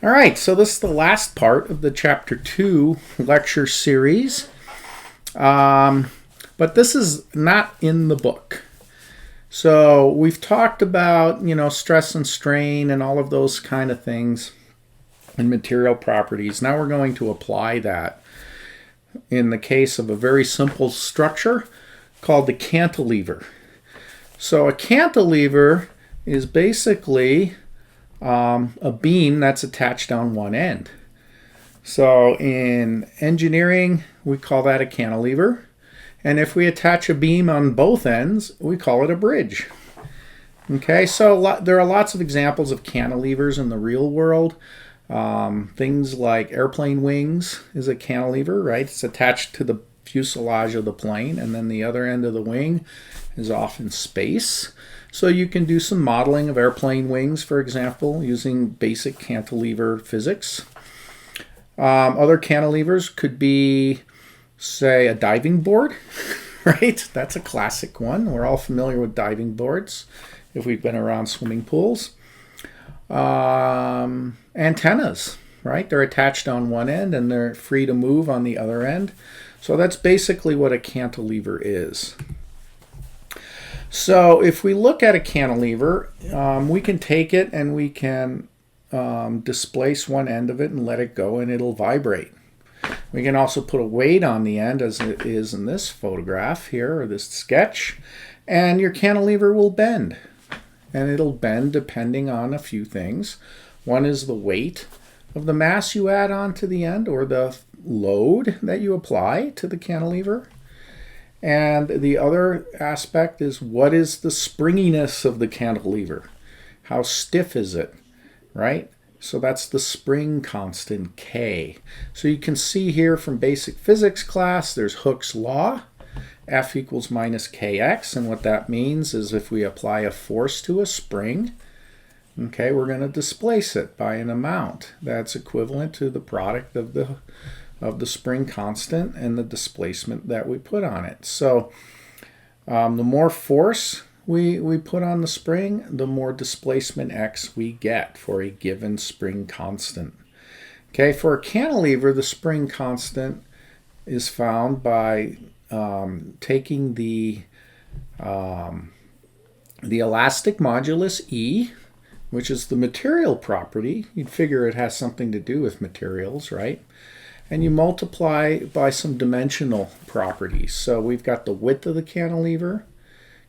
All right, so this is the last part of the Chapter 2 lecture series. But this is not in the book. So we've talked about, stress and strain and all of those kind of things and material properties. Now we're going to apply that in the case of a very simple structure called the cantilever. So a cantilever is basically a beam that's attached on one end. So in engineering, we call that a cantilever. And if we attach a beam on both ends, we call it a bridge. Okay, so there are lots of examples of cantilevers in the real world. Things like airplane wings is a cantilever, right? It's attached to the fuselage of the plane, and then the other end of the wing is off in space. So you can do some modeling of airplane wings, for example, using basic cantilever physics. Other cantilevers could be, say, a diving board, right? That's a classic one. We're all familiar with diving boards if we've been around swimming pools. Antennas, right? They're attached on one end and they're free to move on the other end. So that's basically what a cantilever is. So if we look at a cantilever, we can take it and we can displace one end of it and let it go and it'll vibrate. We can also put a weight on the end, as it is in this photograph here, or this sketch, and your cantilever will bend. And it'll bend depending on a few things. One is the weight of the mass you add onto the end, or the load that you apply to the cantilever. And the other aspect is, what is the springiness of the cantilever? How stiff is it, right? So that's the spring constant, K. So you can see here from basic physics class, there's Hooke's law, F equals minus Kx. And what that means is if we apply a force to a spring, okay, we're going to displace it by an amount that's equivalent to the product of the spring constant and the displacement that we put on it. So the more force we put on the spring, the more displacement x we get for a given spring constant. Okay, for a cantilever, the spring constant is found by taking the elastic modulus E, which is the material property. You'd figure it has something to do with materials, right? And you multiply by some dimensional properties. So we've got the width of the cantilever.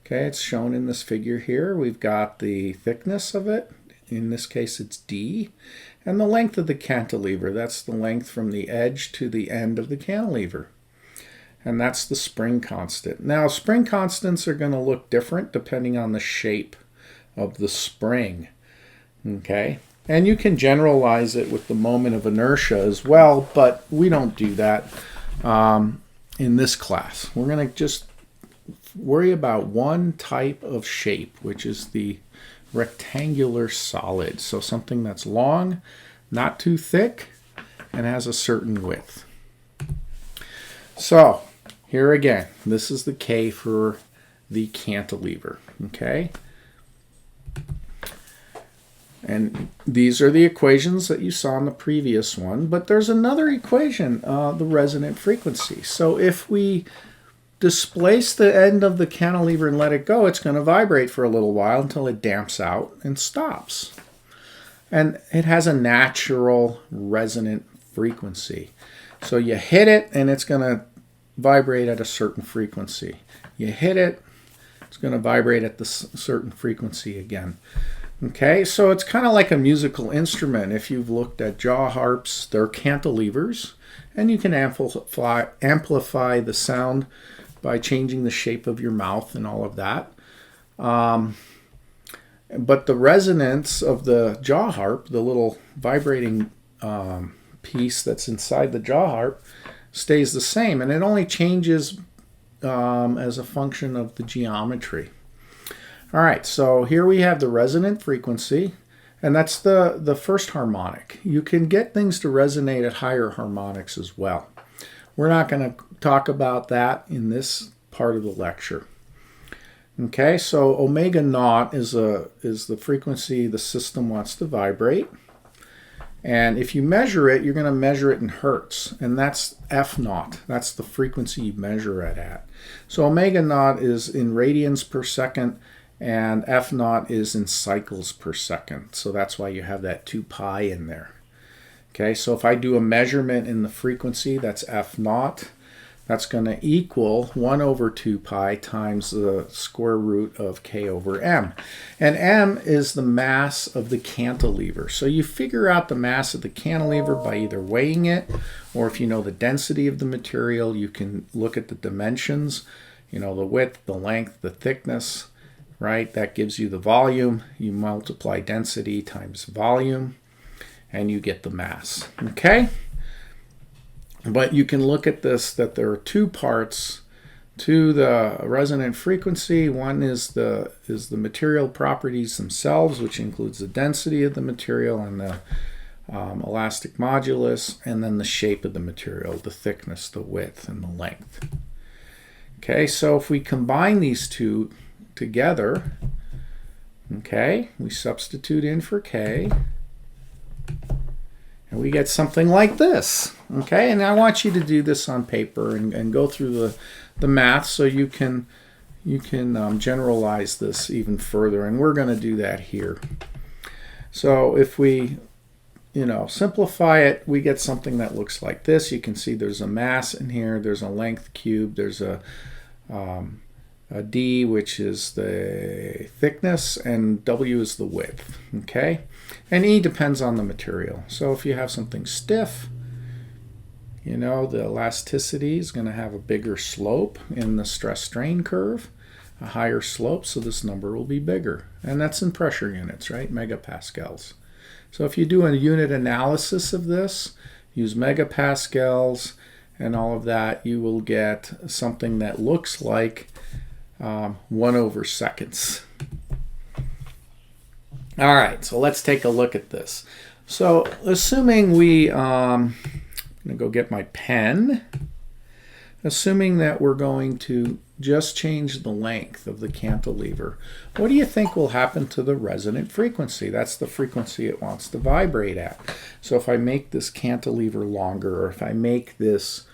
Okay, it's shown in this figure here. We've got the thickness of it. In this case, it's D. And the length of the cantilever. That's the length from the edge to the end of the cantilever. And that's the spring constant. Now, spring constants are going to look different depending on the shape of the spring. Okay? And you can generalize it with the moment of inertia as well, but we don't do that in this class. We're going to just worry about one type of shape, which is the rectangular solid. So something that's long, not too thick, and has a certain width. So here again, this is the K for the cantilever. Okay? And these are the equations that you saw in the previous one, but there's another equation, the resonant frequency. So if we displace the end of the cantilever and let it go, it's going to vibrate for a little while until it damps out and stops. And it has a natural resonant frequency. So you hit it and it's going to vibrate at a certain frequency. You hit it, it's going to vibrate at the certain frequency again. Okay, so it's kind of like a musical instrument. If you've looked at jaw harps, they're cantilevers, and you can amplify the sound by changing the shape of your mouth and all of that. But the resonance of the jaw harp, the little vibrating piece that's inside the jaw harp, stays the same, and it only changes as a function of the geometry. All right, so here we have the resonant frequency, and that's the first harmonic. You can get things to resonate at higher harmonics as well. We're not going to talk about that in this part of the lecture. Okay, so omega naught is the frequency the system wants to vibrate. And if you measure it, you're going to measure it in hertz, and that's F naught. That's the frequency you measure it at. So omega naught is in radians per second, and F naught is in cycles per second. So that's why you have that 2 pi in there. Okay, so if I do a measurement in the frequency, that's F naught. That's going to equal 1 over 2 pi times the square root of K over M. And M is the mass of the cantilever. So you figure out the mass of the cantilever by either weighing it, or if you know the density of the material, you can look at the dimensions, you know, the width, the length, the thickness, right? That gives you the volume. You multiply density times volume, and you get the mass, okay? But you can look at this, that there are 2 parts to the resonant frequency. One is the material properties themselves, which includes the density of the material and the elastic modulus, and then the shape of the material, the thickness, the width, and the length. Okay, so if we combine these two together, okay, we substitute in for K, and we get something like this. Okay, and I want you to do this on paper and go through the math so you can generalize this even further, and we're going to do that here. So if we simplify it, we get something that looks like this. You can see there's a mass in here, there's a length cubed, there's a D, which is the thickness, and W is the width, okay? And E depends on the material. So if you have something stiff, the elasticity is going to have a bigger slope in the stress-strain curve, a higher slope, so this number will be bigger. And that's in pressure units, right? Megapascals. So if you do a unit analysis of this, use megapascals and all of that, you will get something that looks like 1 over seconds. All right, so let's take a look at this. So assuming I'm going to go get my pen. Assuming that we're going to just change the length of the cantilever, what do you think will happen to the resonant frequency? That's the frequency it wants to vibrate at. So if I make this cantilever longer, or if I make this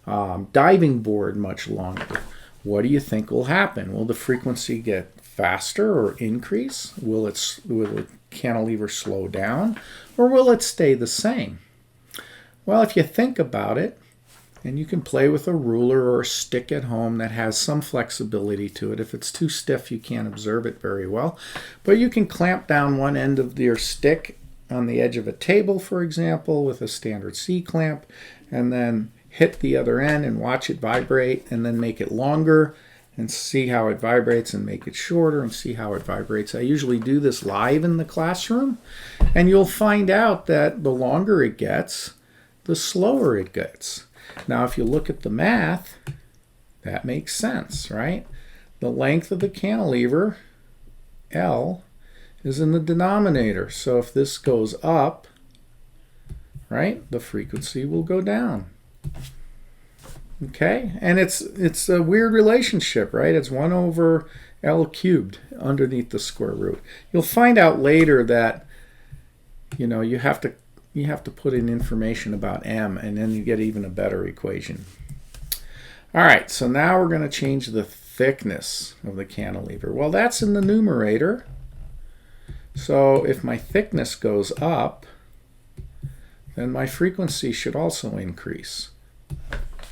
diving board much longer, what do you think will happen? Will the frequency get faster or increase? Will the cantilever slow down, or will it stay the same? Well, if you think about it, and you can play with a ruler or a stick at home that has some flexibility to it. If it's too stiff, you can't observe it very well. But you can clamp down one end of your stick on the edge of a table, for example, with a standard C-clamp, and then hit the other end and watch it vibrate, and then make it longer and see how it vibrates, and make it shorter and see how it vibrates. I usually do this live in the classroom, and you'll find out that the longer it gets, the slower it gets. Now, if you look at the math, that makes sense, right? The length of the cantilever, L, is in the denominator. So if this goes up, right, the frequency will go down. Okay, and it's a weird relationship, right? It's 1 over L cubed underneath the square root. You'll find out later that, you have to put in information about M, and then you get even a better equation. All right, so now we're going to change the thickness of the cantilever. Well, that's in the numerator. So if my thickness goes up, then my frequency should also increase.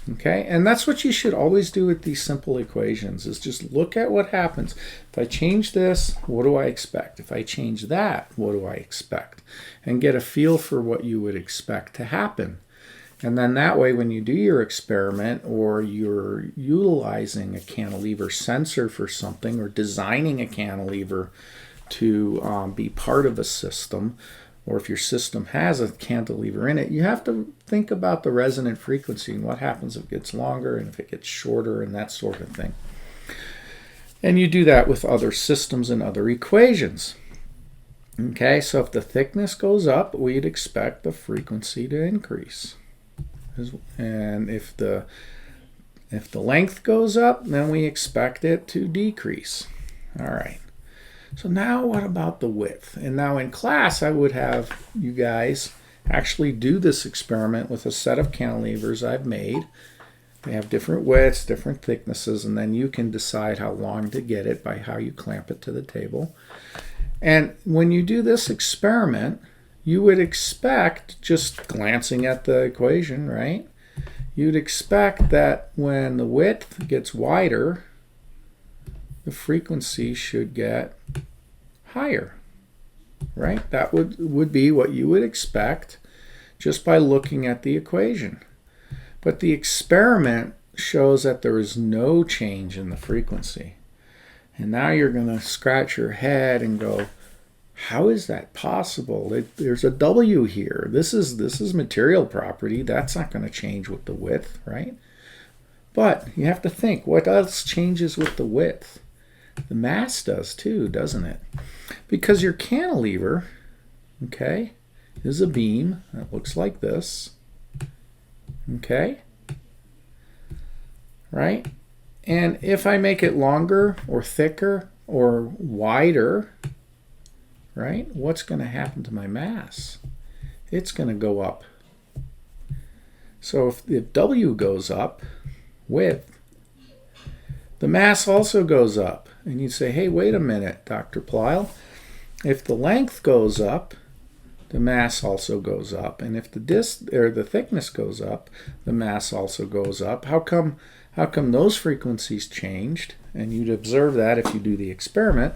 Okay, and that's what you should always do with these simple equations, is just look at what happens. If I change this, what do I expect? If I change that, what do I expect? And get a feel for what you would expect to happen. And then that way, when you do your experiment, or you're utilizing a cantilever sensor for something, or designing a cantilever to be part of a system, or if your system has a cantilever in it, you have to think about the resonant frequency and what happens if it gets longer and if it gets shorter and that sort of thing. And you do that with other systems and other equations. Okay, so if the thickness goes up, we'd expect the frequency to increase. And if the length goes up, then we expect it to decrease. All right. So now what about the width? And now in class, I would have you guys actually do this experiment with a set of cantilevers I've made. They have different widths, different thicknesses, and then you can decide how long to get it by how you clamp it to the table. And when you do this experiment, you would expect, just glancing at the equation, right? You'd expect that when the width gets wider, the frequency should get higher, right? That would be what you would expect just by looking at the equation. But the experiment shows that there is no change in the frequency. And now you're going to scratch your head and go, how is that possible? There's a W here. This is material property. That's not going to change with the width, right? But you have to think, what else changes with the width? The mass does too, doesn't it? Because your cantilever, okay, is a beam that looks like this. Okay? Right? And if I make it longer or thicker or wider, right, what's going to happen to my mass? It's going to go up. So if W goes up, width, the mass also goes up. And you say, hey, wait a minute, Dr. Plyle. If the length goes up, the mass also goes up. And if the thickness goes up, the mass also goes up. How come those frequencies changed? And you'd observe that if you do the experiment.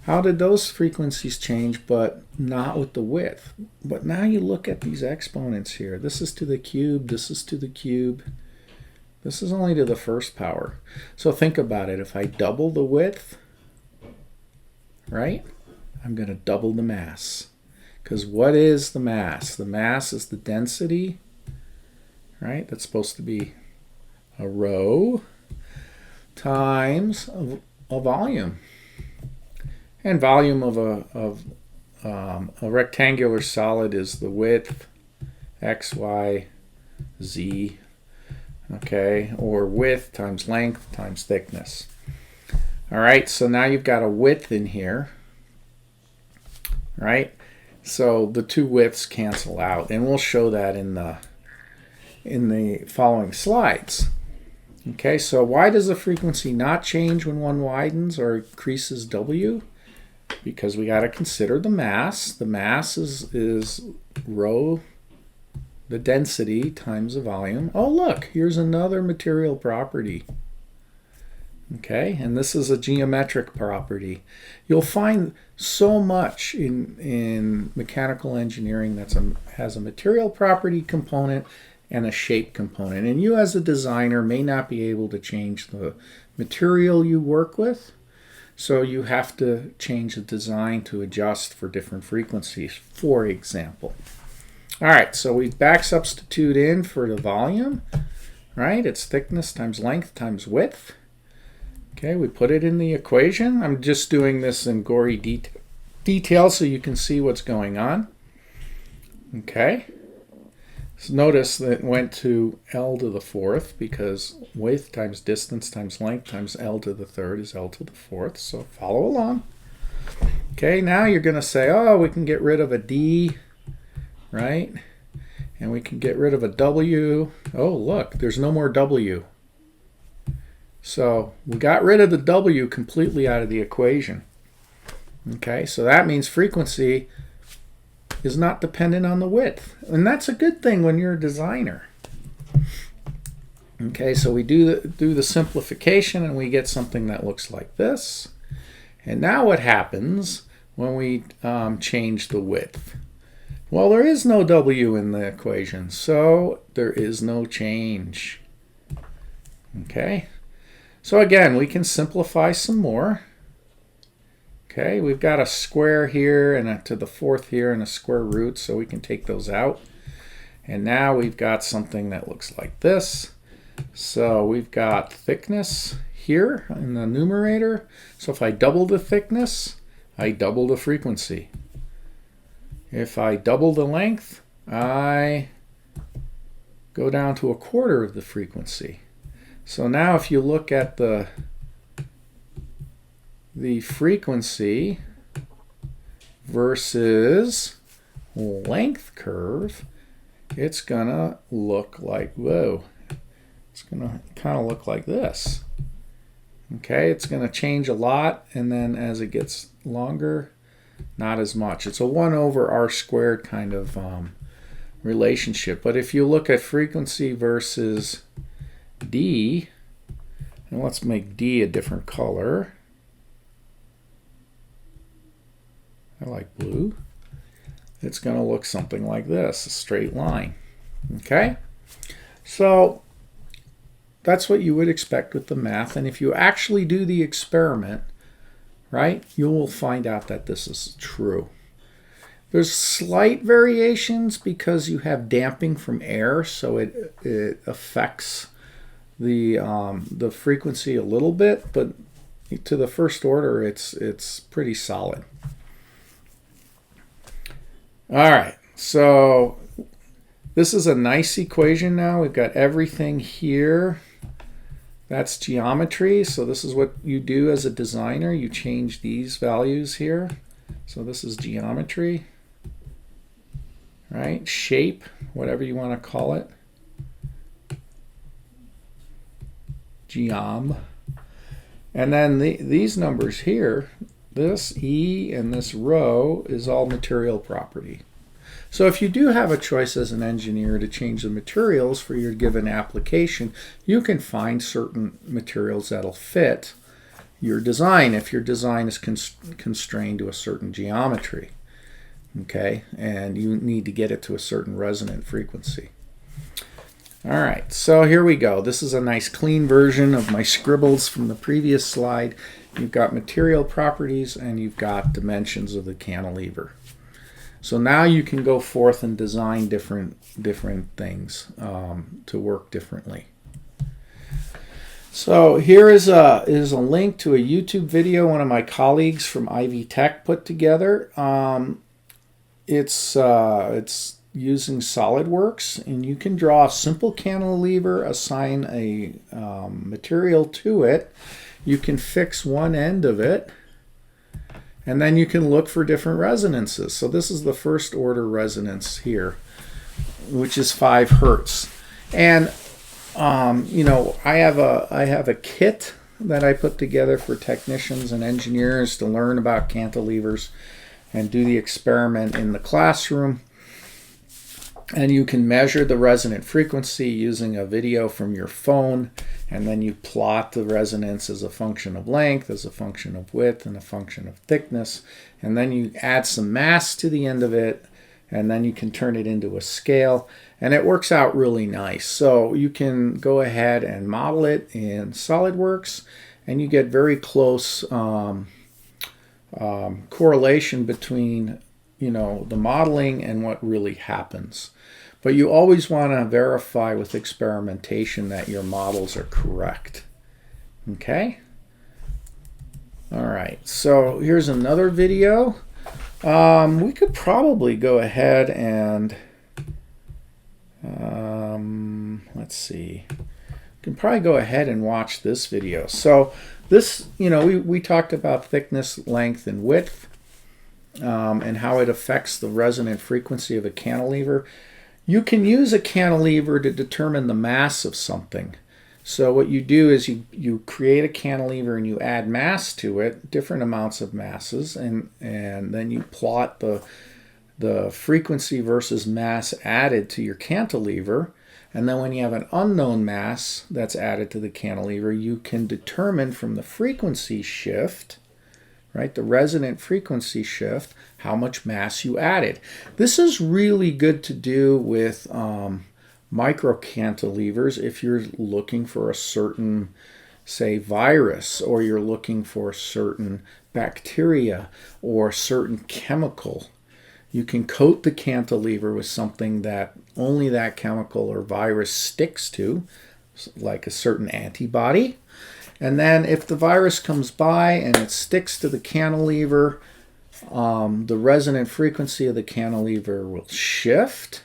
How did those frequencies change, but not with the width? But now you look at these exponents here. This is to the cube, this is to the cube. This is only to the first power. So think about it. If I double the width, right, I'm going to double the mass. Because what is the mass? The mass is the density, right? That's supposed to be a rho times a volume. And volume of a rectangular solid is the width, x, y, z, okay, or width times length times thickness. All right, so now you've got a width in here, right? So the two widths cancel out, and we'll show that in the following slides. Okay, so why does the frequency not change when one widens or increases W? Because we got to consider the mass. The mass is rho, the density, times the volume. Oh, look, here's another material property. Okay, and this is a geometric property. You'll find so much in mechanical engineering that has a material property component and a shape component. And you as a designer may not be able to change the material you work with, so you have to change the design to adjust for different frequencies, for example. All right, so we back substitute in for the volume, right? It's thickness times length times width. Okay, we put it in the equation. I'm just doing this in gory detail so you can see what's going on. Okay, so notice that it went to L to the fourth because width times distance times length times L to the third is L to the fourth, so follow along. Okay, now you're going to say, oh, we can get rid of a D, right? And we can get rid of a W. Oh, look, there's no more W. So we got rid of the W completely out of the equation. Okay, so that means frequency is not dependent on the width. And that's a good thing when you're a designer. Okay, so we do the simplification and we get something that looks like this. And now what happens when we change the width? Well, there is no W in the equation, so there is no change. Okay, so again, we can simplify some more. Okay, we've got a square here and a to the fourth here and a square root, so we can take those out. And now we've got something that looks like this. So we've got thickness here in the numerator. So if I double the thickness, I double the frequency. If I double the length, I go down to a quarter of the frequency. So now if you look at the frequency versus length curve, it's going to look like, whoa, it's going to kind of look like this. Okay, it's going to change a lot, and then as it gets longer, not as much. It's a 1 over r squared kind of relationship. But if you look at frequency versus D, and let's make D a different color. I like blue. It's going to look something like this, a straight line. Okay? So that's what you would expect with the math. And if you actually do the experiment, right, you will find out that this is true. There's slight variations because you have damping from air, so it affects the frequency a little bit, but to the first order, it's pretty solid. All right, so this is a nice equation now. We've got everything here. That's geometry, so this is what you do as a designer. You change these values here. So this is geometry, right? Shape, whatever you want to call it. Geom. And then these numbers here, this E and this rho is all material property. So if you do have a choice as an engineer to change the materials for your given application, you can find certain materials that'll fit your design if your design is constrained to a certain geometry. Okay, and you need to get it to a certain resonant frequency. All right, so here we go. This is a nice clean version of my scribbles from the previous slide. You've got material properties and you've got dimensions of the cantilever. So now you can go forth and design different things to work differently. So here is a link to a YouTube video one of my colleagues from Ivy Tech put together. It's using SolidWorks, and you can draw a simple cantilever, assign a material to it. You can fix one end of it, and then you can look for different resonances. So this is the first order resonance here, which is 5 Hertz. And you know, I have a kit that I put together for technicians and engineers to learn about cantilevers and do the experiment in the classroom. And you can measure the resonant frequency using a video from your phone, and then you plot the resonance as a function of length, as a function of width, and a function of thickness. And then you add some mass to the end of it, and then you can turn it into a scale, and it works out really nice. So you can go ahead and model it in SolidWorks, and you get very close correlation between, you know, the modeling and what really happens. But you always want to verify with experimentation that your models are correct. Okay? All right, so here's another video. We could probably go ahead and, let's see. We can probably go ahead and watch this video. So this, you know, we talked about thickness, length, and width, and how it affects the resonant frequency of a cantilever. You can use a cantilever to determine the mass of something. So what you do is you create a cantilever and you add mass to it, different amounts of masses, and then you plot the frequency versus mass added to your cantilever. And then when you have an unknown mass that's added to the cantilever, you can determine from the frequency shift, right, the resonant frequency shift, how much mass you added. This is really good to do with micro cantilevers if you're looking for a certain, say, virus, or you're looking for a certain bacteria or certain chemical. You can coat the cantilever with something that only that chemical or virus sticks to, like a certain antibody. And then if the virus comes by and it sticks to the cantilever, the resonant frequency of the cantilever will shift.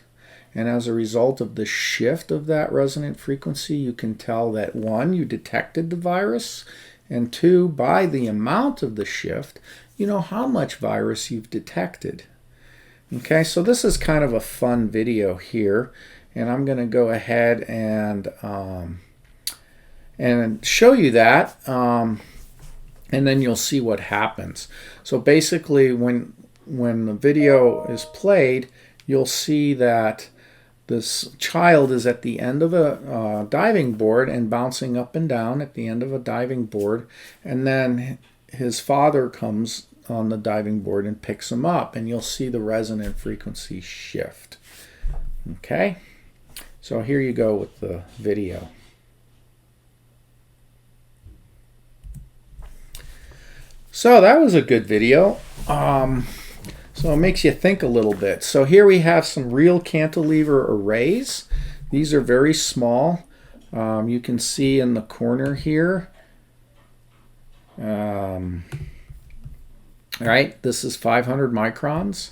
And as a result of the shift of that resonant frequency, you can tell that 1, you detected the virus, and 2, by the amount of the shift, you know how much virus you've detected. Okay, so this is kind of a fun video here, and I'm going to go ahead and show you that, and then you'll see what happens. So basically, when the video is played, you'll see that this child is at the end of a diving board and bouncing up and down at the end of a diving board, and then his father comes on the diving board and picks him up, and you'll see the resonant frequency shift. Okay, so here you go with the video. So that was a good video. So it makes you think a little bit. So here we have some real cantilever arrays. These are very small. You can see in the corner here. Right, this is 500 microns,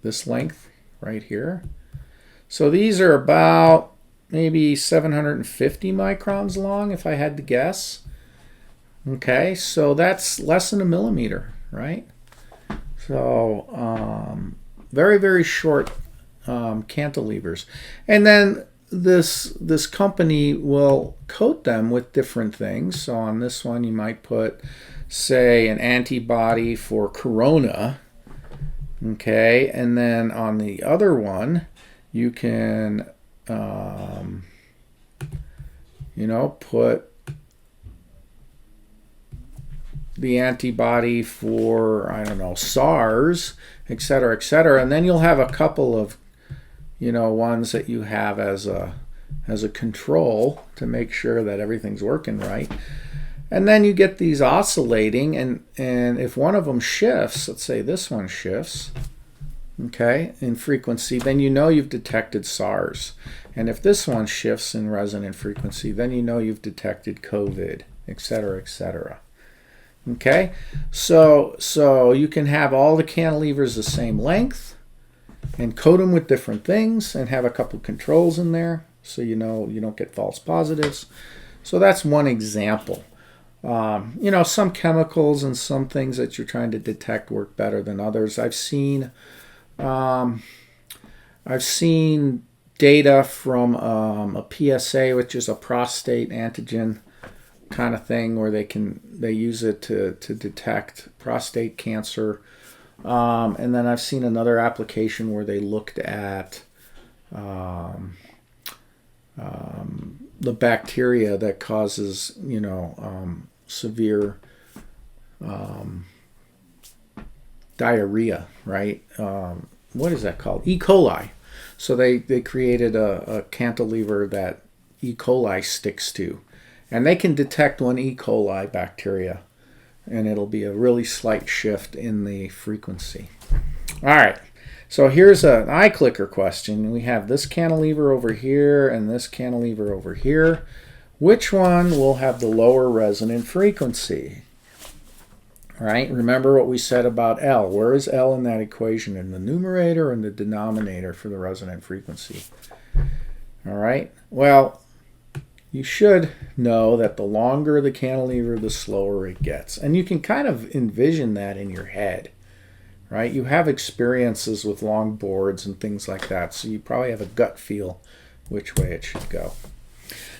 this length right here. So these are about maybe 750 microns long, if I had to guess. Okay, so that's less than a millimeter, right? So very, very short cantilevers. And then this company will coat them with different things. So on this one you might put, say, an antibody for corona. Okay, and then on the other one you can put the antibody for, I don't know, SARS, etc., etc., and then you'll have a couple of ones that you have as a control to make sure that everything's working right. And then you get these oscillating, and if one of them shifts, let's say this one shifts, okay, in frequency, then you know you've detected SARS. And if this one shifts in resonant frequency, then you know you've detected COVID, etc., etc. Okay, so you can have all the cantilevers the same length and coat them with different things and have a couple controls in there so you don't get false positives. So that's one example. Some chemicals and some things that you're trying to detect work better than others. I've seen data from a PSA, which is a prostate antigen kind of thing, where they use it to detect prostate cancer, and then I've seen another application where they looked at the bacteria that causes severe diarrhea, right? What is that called? E. coli. So they created a cantilever that E. coli sticks to. And they can detect one E. coli bacteria, and it'll be a really slight shift in the frequency. All right, so here's an iClicker question. We have this cantilever over here and this cantilever over here. Which one will have the lower resonant frequency? All right, remember what we said about L. Where is L in that equation? In the numerator or in the denominator for the resonant frequency? All right, well, you should know that the longer the cantilever, the slower it gets. And you can kind of envision that in your head, right? You have experiences with long boards and things like that, so you probably have a gut feel which way it should go.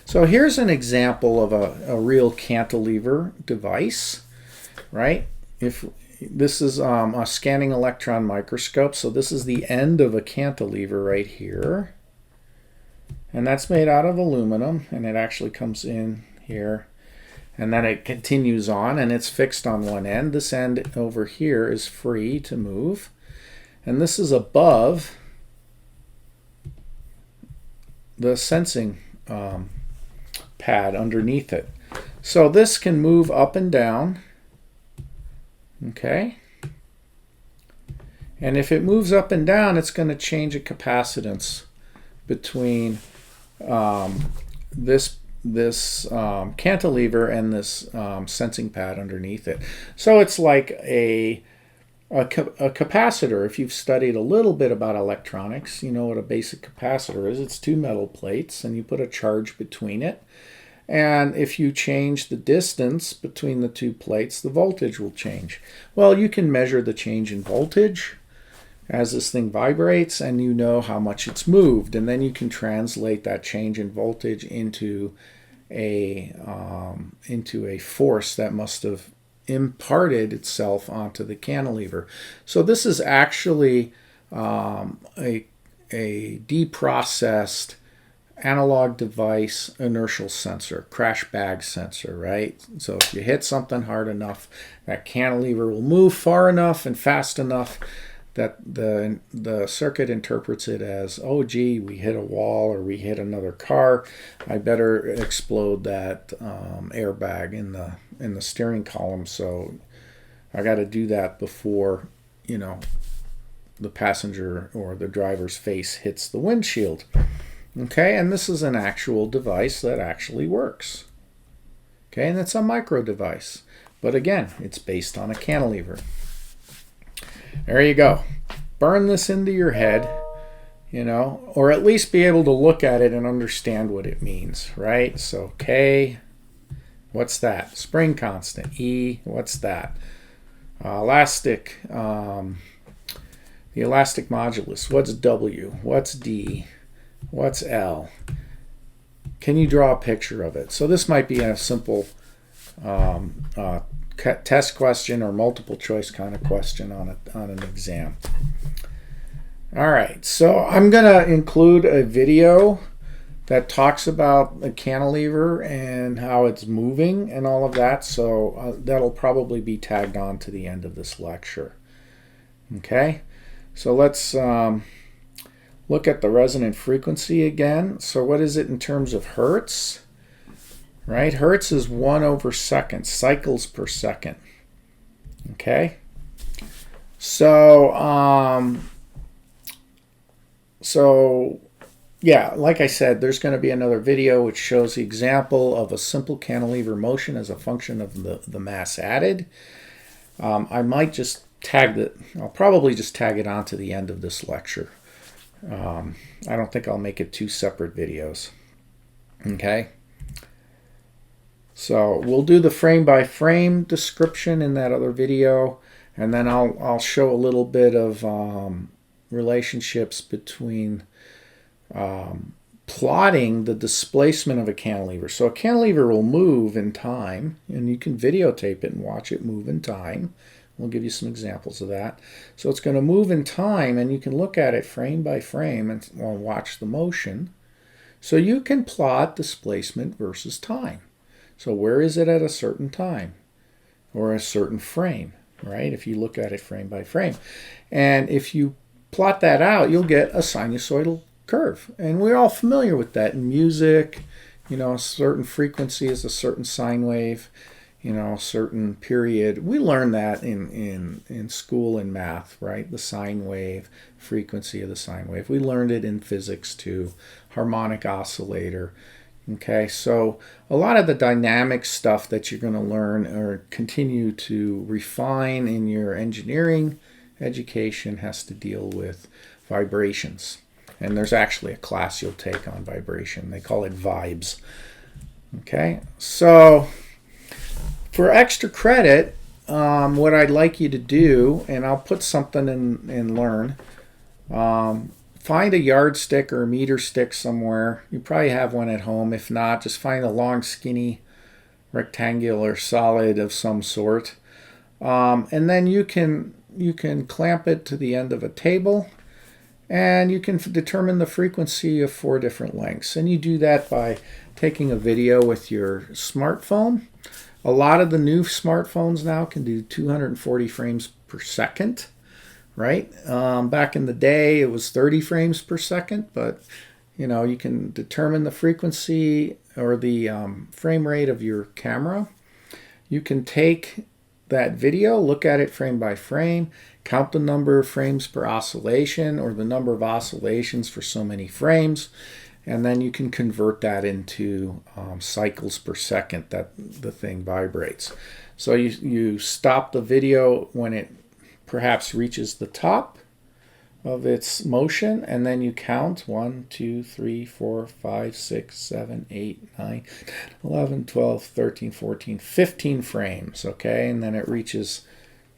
So here's an example of a real cantilever device, right? If this is a scanning electron microscope, so this is the end of a cantilever right here. And that's made out of aluminum, and it actually comes in here. And then it continues on, and it's fixed on one end. This end over here is free to move. And this is above the sensing pad underneath it. So this can move up and down. Okay. And if it moves up and down, it's going to change the capacitance between this cantilever and this sensing pad underneath it. So it's like a capacitor. If you've studied a little bit about electronics, you know what a basic capacitor is. It's two metal plates, and you put a charge between it. And if you change the distance between the two plates, the voltage will change. Well, you can measure the change in voltage as this thing vibrates, and you know how much it's moved, and then you can translate that change in voltage into a force that must have imparted itself onto the cantilever. So this is actually a deprocessed analog device inertial sensor, crash bag sensor, right? So if you hit something hard enough, that cantilever will move far enough and fast enough that the circuit interprets it as, oh gee, we hit a wall or we hit another car. I better explode that airbag in the steering column. So I got to do that before, you know, the passenger or the driver's face hits the windshield. Okay, and this is an actual device that actually works. Okay, and it's a micro device. But again, it's based on a cantilever. There you go. Burn this into your head, you know, or at least be able to look at it and understand what it means, right? So K, what's that? Spring constant. E, what's that? Elastic, the elastic modulus. What's W? What's D? What's L? Can you draw a picture of it? So this might be a simple test question or multiple choice kind of question on an exam. All right, so I'm going to include a video that talks about the cantilever and how it's moving and all of that. So that'll probably be tagged on to the end of this lecture. Okay, so let's look at the resonant frequency again. So what is it in terms of hertz? Right, hertz is 1/second, cycles per second. Okay, so yeah, like I said, there's going to be another video which shows the example of a simple cantilever motion as a function of the mass added. I might just tag it. I'll probably just tag it on to the end of this lecture. I don't think I'll make it two separate videos. Okay. So we'll do the frame by frame description in that other video, and then I'll show a little bit of relationships between plotting the displacement of a cantilever. So a cantilever will move in time, and you can videotape it and watch it move in time. We'll give you some examples of that. So it's going to move in time, and you can look at it frame by frame and watch the motion. So you can plot displacement versus time. So where is it at a certain time or a certain frame, right? If you look at it frame by frame. And if you plot that out, you'll get a sinusoidal curve. And we're all familiar with that in music. You know, a certain frequency is a certain sine wave, you know, a certain period. We learned that in school in math, right? The sine wave, frequency of the sine wave. We learned it in physics too, harmonic oscillator. Okay, so a lot of the dynamic stuff that you're going to learn or continue to refine in your engineering education has to deal with vibrations. And there's actually a class you'll take on vibration. They call it vibes. Okay, so for extra credit, what I'd like you to do, and I'll put something in Learn, find a yardstick or a meter stick somewhere. You probably have one at home. If not, just find a long, skinny, rectangular solid of some sort. And then you can clamp it to the end of a table, and you can determine the frequency of 4 different lengths. And you do that by taking a video with your smartphone. A lot of the new smartphones now can do 240 frames per second. Right? Back in the day, it was 30 frames per second, but you know, you can determine the frequency or the frame rate of your camera. You can take that video, look at it frame by frame, count the number of frames per oscillation or the number of oscillations for so many frames, and then you can convert that into cycles per second that the thing vibrates. So you stop the video when it perhaps reaches the top of its motion, and then you count 1, 2, 3, 4, 5, 6, 7, 8, 9, 11, 12, 13, 14, 15 frames, okay? And then it reaches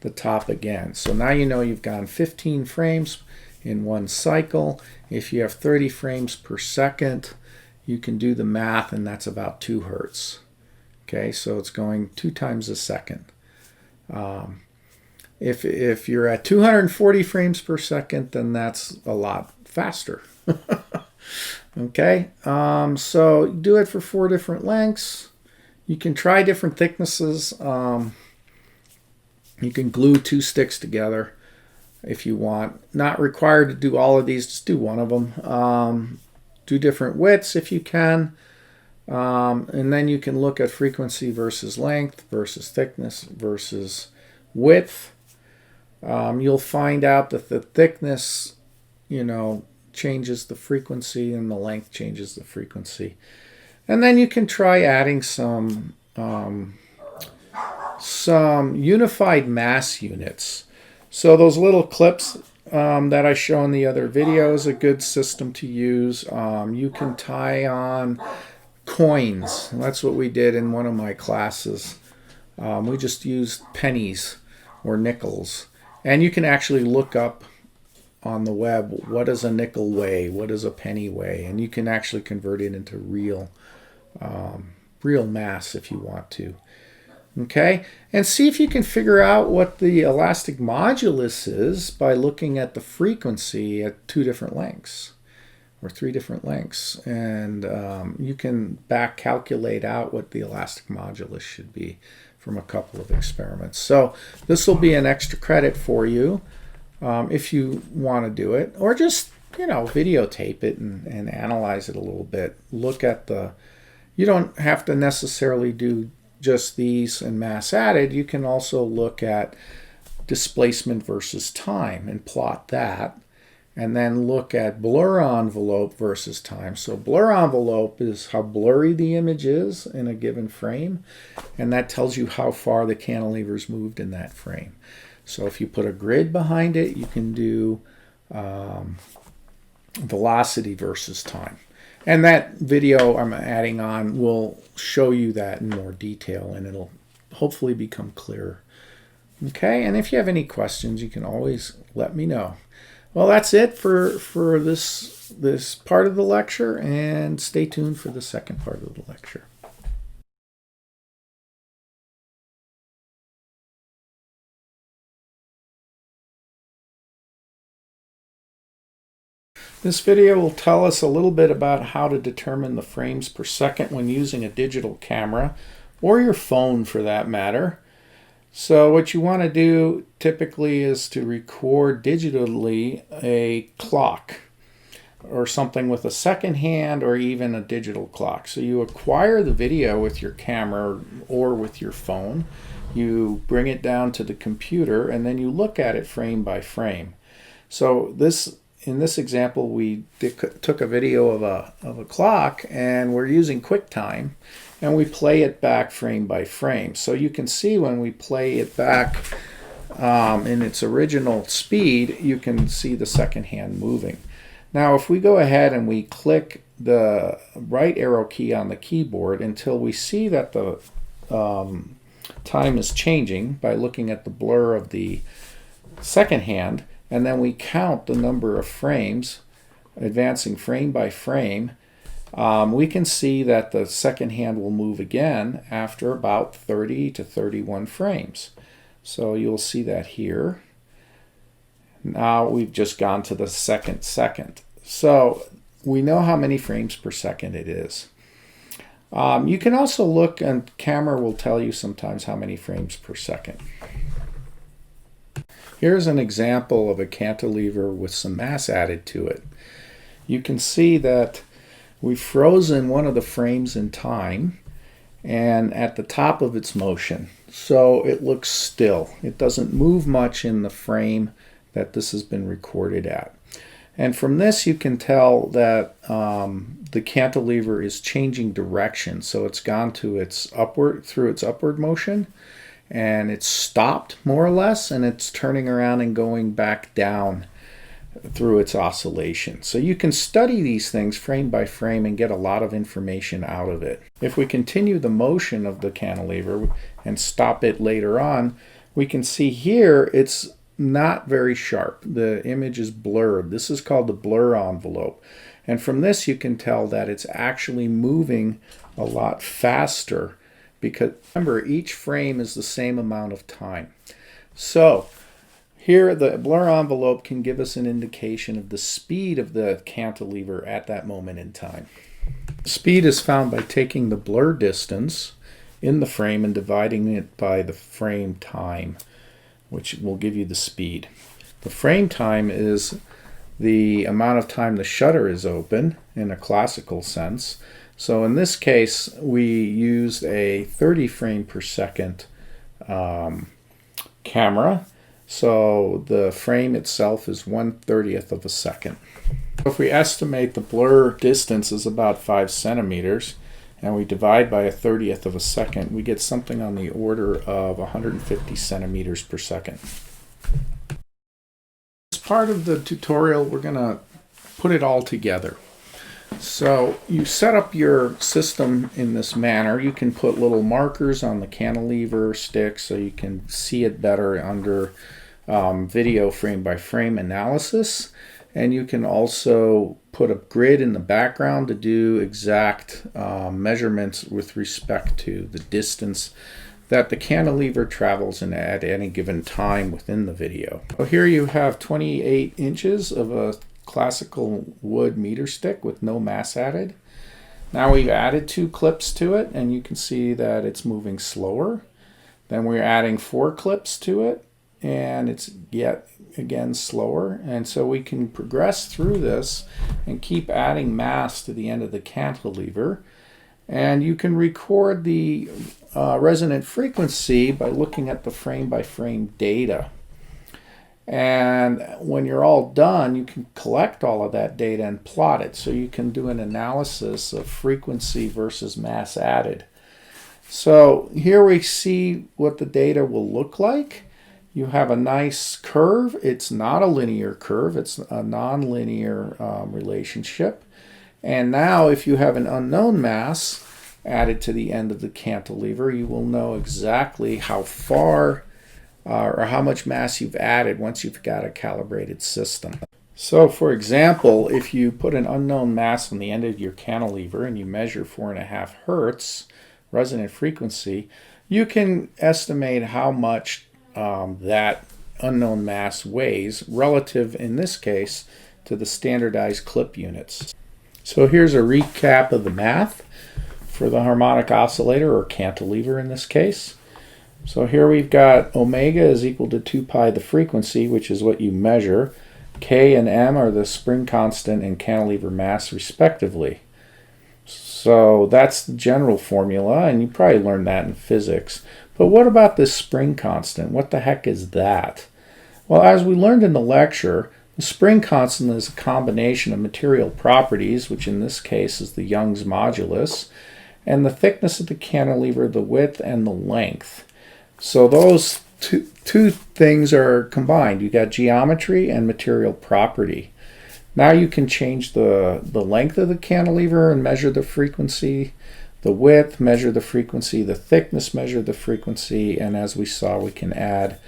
the top again. So now you know you've gone 15 frames in one cycle. If you have 30 frames per second, you can do the math, and that's about 2 hertz. Okay, so it's going 2 times a second. If you're at 240 frames per second, then that's a lot faster. Okay, so do it for 4 different lengths. You can try different thicknesses. You can glue 2 sticks together if you want. Not required to do all of these, just do one of them. Do different widths if you can. And then you can look at frequency versus length versus thickness versus width. You'll find out that the thickness, changes the frequency, and the length changes the frequency. And then you can try adding some unified mass units. So those little clips that I show in the other video is a good system to use. You can tie on coins. That's what we did in one of my classes. We just used pennies or nickels. And you can actually look up on the web, what does a nickel weigh? What does a penny weigh? And you can actually convert it into real mass if you want to. Okay, and see if you can figure out what the elastic modulus is by looking at the frequency at 2 different lengths or 3 different lengths, and you can back calculate out what the elastic modulus should be from a couple of experiments. So this will be an extra credit for you if you want to do it, or just videotape it and analyze it a little bit. Look at you don't have to necessarily do just these and mass added. You can also look at displacement versus time and plot that, and then look at blur envelope versus time. So blur envelope is how blurry the image is in a given frame, and that tells you how far the cantilevers moved in that frame. So if you put a grid behind it, you can do velocity versus time. And that video I'm adding on will show you that in more detail, and it'll hopefully become clearer. Okay, and if you have any questions, you can always let me know. Well, that's it for this part of the lecture, and stay tuned for the second part of the lecture. This video will tell us a little bit about how to determine the frames per second when using a digital camera, or your phone for that matter. So what you want to do typically is to record digitally a clock or something with a second hand, or even a digital clock. So you acquire the video with your camera or with your phone. You bring it down to the computer, and then you look at it frame by frame. So in this example, we took a video of a clock, and we're using QuickTime, and we play it back frame by frame. So you can see when we play it back in its original speed, you can see the second hand moving. Now if we go ahead and we click the right arrow key on the keyboard until we see that the time is changing by looking at the blur of the second hand, and then we count the number of frames, advancing frame by frame, we can see that the second hand will move again after about 30 to 31 frames. So you'll see that here. Now we've just gone to the second. So we know how many frames per second it is. You can also look, and camera will tell you sometimes how many frames per second. Here's an example of a cantilever with some mass added to it. You can see that we've frozen one of the frames in time and at the top of its motion. So it looks still. It doesn't move much in the frame that this has been recorded at. And from this you can tell that the cantilever is changing direction. So it's gone to its through its upward motion, and it's stopped more or less, and it's turning around and going back down through its oscillation. So you can study these things frame by frame and get a lot of information out of it. If we continue the motion of the cantilever and stop it later on, we can see here it's not very sharp. The image is blurred. This is called the blur envelope. And from this you can tell that it's actually moving a lot faster, because remember, each frame is the same amount of time. So here the blur envelope can give us an indication of the speed of the cantilever at that moment in time. Speed is found by taking the blur distance in the frame and dividing it by the frame time, which will give you the speed. The frame time is the amount of time the shutter is open in a classical sense. So in this case, we used a 30 frame per second camera. So the frame itself is 1/30th of a second. If we estimate the blur distance is about 5 centimeters, and we divide by 1/30th of a second, we get something on the order of 150 centimeters per second. As part of the tutorial, we're going to put it all together. So you set up your system in this manner. You can put little markers on the cantilever stick so you can see it better under video frame by frame analysis. And you can also put a grid in the background to do exact measurements with respect to the distance that the cantilever travels in at any given time within the video. So here you have 28 inches of a classical wood meter stick with no mass added. Now we've added 2 clips to it, and you can see that it's moving slower. Then we're adding 4 clips to it, and it's yet again slower. And so we can progress through this and keep adding mass to the end of the cantilever. And you can record the resonant frequency by looking at the frame by frame data. And when you're all done, you can collect all of that data and plot it. So you can do an analysis of frequency versus mass added. So here we see what the data will look like. You have a nice curve. It's not a linear curve. It's a nonlinear relationship. And now if you have an unknown mass added to the end of the cantilever, you will know exactly how far or how much mass you've added once you've got a calibrated system. So for example, if you put an unknown mass on the end of your cantilever and you measure 4.5 hertz resonant frequency, you can estimate how much that unknown mass weighs relative, in this case, to the standardized clip units. So here's a recap of the math for the harmonic oscillator, or cantilever in this case. So here we've got omega is equal to 2 pi the frequency, which is what you measure. K and M are the spring constant and cantilever mass respectively. So that's the general formula, and you probably learned that in physics. But what about this spring constant? What the heck is that? Well, as we learned in the lecture, the spring constant is a combination of material properties, which in this case is the Young's modulus, and the thickness of the cantilever, the width, and the length. So those two things are combined. You got geometry and material property. Now you can change the length of the cantilever and measure the frequency, the width, measure the frequency, the thickness, measure the frequency, and as we saw, we can add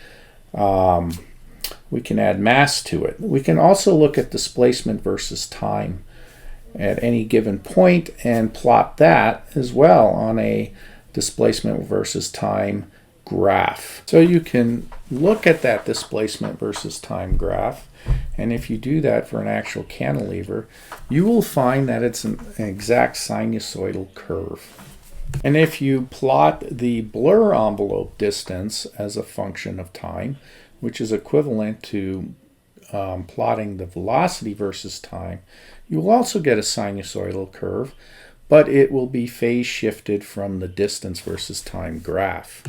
mass to it. We can also look at displacement versus time at any given point and plot that as well on a displacement versus time graph. So you can look at that displacement versus time graph, and if you do that for an actual cantilever, you will find that it's an exact sinusoidal curve. And if you plot the blur envelope distance as a function of time, which is equivalent to plotting the velocity versus time, you will also get a sinusoidal curve, but it will be phase shifted from the distance versus time graph.